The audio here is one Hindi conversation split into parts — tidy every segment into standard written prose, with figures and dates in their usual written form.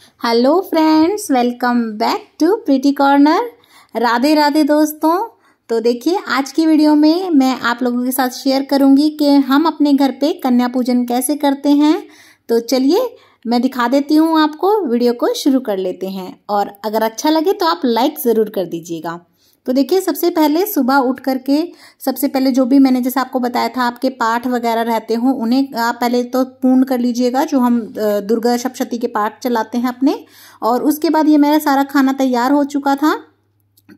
Hello friends, welcome back to pretty corner. Radhe Radhe दोस्तों। तो देखिए, आज की वीडियो में मैं आप लोगों के साथ शेयर करूंगी कि हम अपने घर पे कन्या पूजन कैसे करते हैं। तो चलिए मैं दिखा देती हूँ आपको। वीडियो को शुरू कर लेते हैं और अगर अच्छा लगे तो आप लाइक ज़रूर कर दीजिएगा। तो देखिए, सबसे पहले सुबह उठ करके सबसे पहले जो भी मैंने जैसे आपको बताया था आपके पाठ वगैरह रहते हो उन्हें आप पहले तो पूर्ण कर लीजिएगा, जो हम दुर्गा सप्तशती के पाठ चलाते हैं अपने। और उसके बाद ये मेरा सारा खाना तैयार हो चुका था।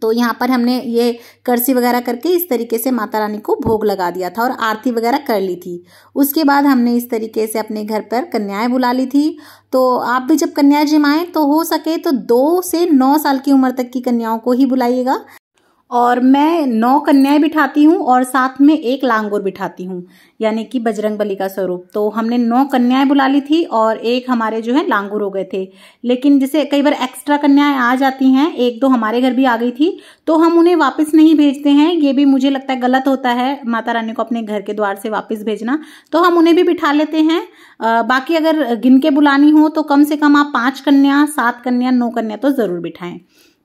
तो यहाँ पर हमने ये करसी वगैरह करके इस तरीके से माता रानी को भोग लगा दिया था और आरती वगैरह कर ली थी। उसके बाद हमने इस तरीके से अपने घर पर कन्याएं बुला ली थी। तो आप भी जब कन्याएं जिमाएं तो हो सके तो 2 से 9 साल की उम्र तक की कन्याओं को ही बुलाइएगा। और मैं 9 कन्याएं बिठाती हूँ और साथ में 1 लांगुर बिठाती हूँ, यानी कि बजरंग बली का स्वरूप। तो हमने 9 कन्याएं बुला ली थी और 1 हमारे जो है लांगुर हो गए थे। लेकिन जैसे कई बार एक्स्ट्रा कन्याएं आ जाती हैं, 1-2 हमारे घर भी आ गई थी, तो हम उन्हें वापस नहीं भेजते हैं। ये भी मुझे लगता है गलत होता है माता रानी को अपने घर के द्वार से वापस भेजना। तो हम उन्हें भी बिठा लेते हैं। बाकी अगर गिन के बुलानी हो तो कम से कम आप 5 कन्या, 7 कन्या, 9 कन्या तो जरूर बिठाएं।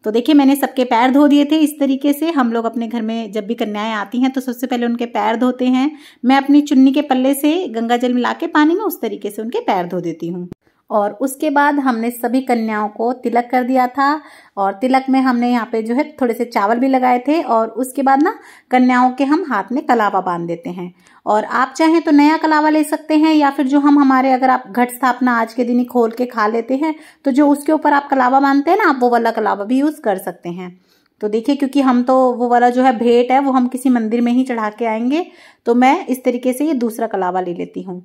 तो देखिए, मैंने सबके पैर धो दिए थे। इस तरीके से हम लोग अपने घर में जब भी कन्याएं आती हैं तो सबसे पहले उनके पैर धोते हैं। मैं अपनी चुन्नी के पल्ले से गंगा जल मिला के पानी में उस तरीके से उनके पैर धो देती हूँ। और उसके बाद हमने सभी कन्याओं को तिलक कर दिया था और तिलक में हमने यहाँ पे जो है थोड़े से चावल भी लगाए थे। और उसके बाद ना कन्याओं के हम हाथ में कलावा बांध देते हैं। और आप चाहें तो नया कलावा ले सकते हैं, या फिर जो हम हमारे अगर आप घट स्थापना आज के दिन ही खोल के खा लेते हैं तो जो उसके ऊपर आप कलावा बांधते हैं ना, आप वो वाला कलावा भी यूज कर सकते हैं। तो देखिए, क्योंकि हम तो वो वाला जो है भेंट है वो हम किसी मंदिर में ही चढ़ा के आएंगे, तो मैं इस तरीके से ये दूसरा कलावा ले लेती हूँ।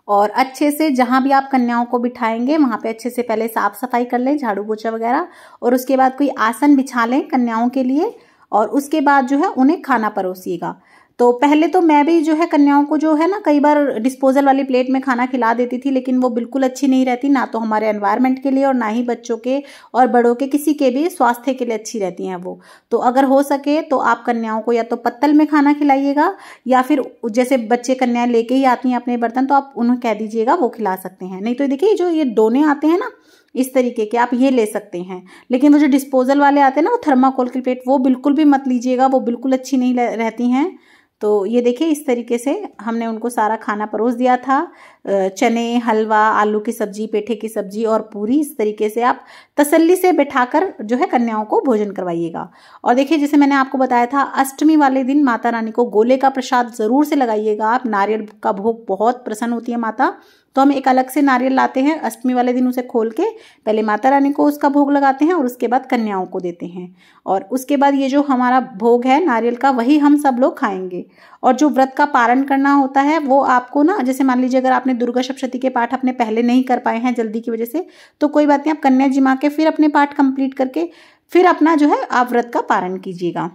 और अच्छे से जहां भी आप कन्याओं को बिठाएंगे वहां पे अच्छे से पहले साफ सफाई कर लें, झाड़ू पोछा वगैरह। और उसके बाद कोई आसन बिछा लें कन्याओं के लिए। और उसके बाद जो है उन्हें खाना परोसिएगा। तो पहले तो मैं भी जो है कन्याओं को जो है ना कई बार डिस्पोजल वाली प्लेट में खाना खिला देती थी, लेकिन वो बिल्कुल अच्छी नहीं रहती, ना तो हमारे एनवायरनमेंट के लिए और ना ही बच्चों के और बड़ों के किसी के भी स्वास्थ्य के लिए अच्छी रहती हैं वो। तो अगर हो सके तो आप कन्याओं को या तो पत्तल में खाना खिलाइएगा, या फिर जैसे बच्चे कन्याएं लेके ही आती हैं अपने बर्तन, तो आप उन्हें कह दीजिएगा वो खिला सकते हैं। नहीं तो देखिए, जो ये डोने आते हैं ना इस तरीके के, आप ये ले सकते हैं। लेकिन वो जो डिस्पोजल वाले आते हैं ना, वो थर्माकोल की प्लेट, वो बिल्कुल भी मत लीजिएगा, वो बिल्कुल अच्छी नहीं रहती हैं। तो ये देखिए, इस तरीके से हमने उनको सारा खाना परोस दिया था। चने, हलवा, आलू की सब्जी, पेठे की सब्जी और पूरी। इस तरीके से आप तसल्ली से बिठाकर जो है कन्याओं को भोजन करवाइएगा। और देखिए, जैसे मैंने आपको बताया था, अष्टमी वाले दिन माता रानी को गोले का प्रसाद जरूर से लगाइएगा आप। नारियल का भोग बहुत प्रसन्न होती है माता, तो हम एक अलग से नारियल लाते हैं अष्टमी वाले दिन, उसे खोल के पहले माता रानी को उसका भोग लगाते हैं और उसके बाद कन्याओं को देते हैं। और उसके बाद ये जो हमारा भोग है नारियल का, वही हम सब लोग खाएंगे। और जो व्रत का पारण करना होता है वो आपको ना, जैसे मान लीजिए अगर आपने दुर्गा सप्तशती के पाठ अपने पहले नहीं कर पाए हैं जल्दी की वजह से, तो कोई बात नहीं, आप कन्या जिमा के फिर अपने पाठ कंप्लीट करके फिर अपना जो है आप व्रत का पारण कीजिएगा।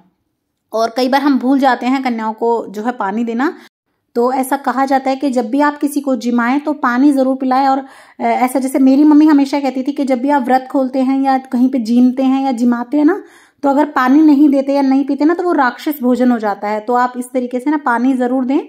और कई बार हम भूल जाते हैं कन्याओं को जो है पानी देना। तो ऐसा कहा जाता है कि जब भी आप किसी को जिमाएं तो पानी जरूर पिलाएं। और ऐसा जैसे मेरी मम्मी हमेशा कहती थी कि जब भी आप व्रत खोलते हैं या कहीं पे जीमते हैं या जिमाते हैं ना, तो अगर पानी नहीं देते या नहीं पीते ना, तो वो राक्षस भोजन हो जाता है। तो आप इस तरीके से ना पानी जरूर दें।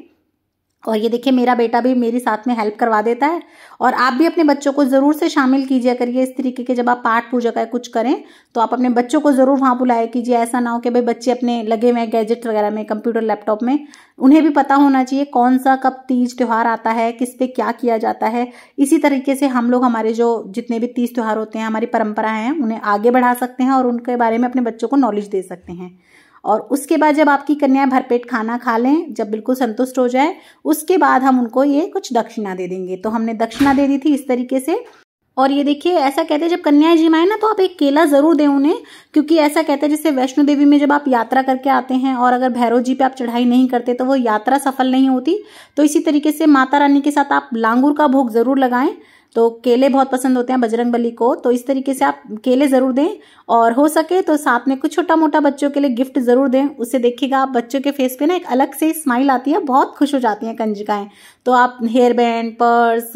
और ये देखिए, मेरा बेटा भी मेरी साथ में हेल्प करवा देता है। और आप भी अपने बच्चों को जरूर से शामिल कीजिए करिए इस तरीके के, जब आप पाठ पूजा का कुछ करें तो आप अपने बच्चों को जरूर वहां बुलाया कीजिए। ऐसा ना हो कि भाई बच्चे अपने लगे हुए गैजेट वगैरह में, कंप्यूटर लैपटॉप में, उन्हें भी पता होना चाहिए कौन सा कब तीज त्योहार आता है, किस पे क्या किया जाता है। इसी तरीके से हम लोग हमारे जो जितने भी तीज त्योहार होते हैं, हमारी परंपराएं हैं, उन्हें आगे बढ़ा सकते हैं और उनके बारे में अपने बच्चों को नॉलेज दे सकते हैं। और उसके बाद जब आपकी कन्याएं भरपेट खाना खा लें, जब बिल्कुल संतुष्ट हो जाए, उसके बाद हम उनको ये कुछ दक्षिणा दे देंगे। तो हमने दक्षिणा दे दी थी इस तरीके से। और ये देखिए, ऐसा कहते हैं जब कन्याएं जिमाएं ना तो आप एक केला जरूर दें उन्हें, क्योंकि ऐसा कहते हैं जैसे वैष्णो देवी में जब आप यात्रा करके आते हैं और अगर भैरव जी पे आप चढ़ाई नहीं करते तो वो यात्रा सफल नहीं होती। तो इसी तरीके से माता रानी के साथ आप लांगुर का भोग जरूर लगाएं। तो केले बहुत पसंद होते हैं बजरंग बली को, तो इस तरीके से आप केले जरूर दें। और हो सके तो साथ में कुछ छोटा मोटा बच्चों के लिए गिफ्ट जरूर दें। उससे देखिएगा आप बच्चों के फेस पे ना एक अलग से स्माइल आती है, बहुत खुश हो जाती हैं कंजकाएं। तो आप हेयर बैंड, पर्स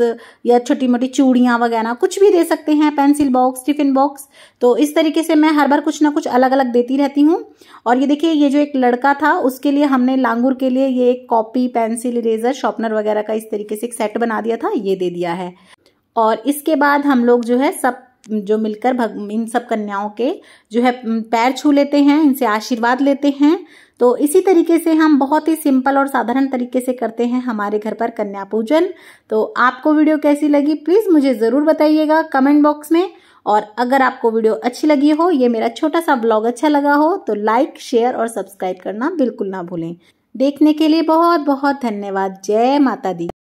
या छोटी मोटी चूड़ियां वगैरह कुछ भी दे सकते हैं, पेंसिल बॉक्स, टिफिन बॉक्स। तो इस तरीके से मैं हर बार कुछ ना कुछ अलग अलग देती रहती हूँ। और ये देखिए, ये जो एक लड़का था उसके लिए हमने लांगुर के लिए ये एक कॉपी, पेंसिल, इरेजर, शार्पनर वगैरह का इस तरीके से एक सेट बना दिया था, ये दे दिया है। और इसके बाद हम लोग जो है सब जो मिलकर इन सब कन्याओं के जो है पैर छू लेते हैं, इनसे आशीर्वाद लेते हैं। तो इसी तरीके से हम बहुत ही सिंपल और साधारण तरीके से करते हैं हमारे घर पर कन्या पूजन। तो आपको वीडियो कैसी लगी प्लीज मुझे जरूर बताइएगा कमेंट बॉक्स में। और अगर आपको वीडियो अच्छी लगी हो, ये मेरा छोटा सा ब्लॉग अच्छा लगा हो, तो लाइक, शेयर और सब्सक्राइब करना बिल्कुल ना भूलें। देखने के लिए बहुत बहुत धन्यवाद। जय माता दी।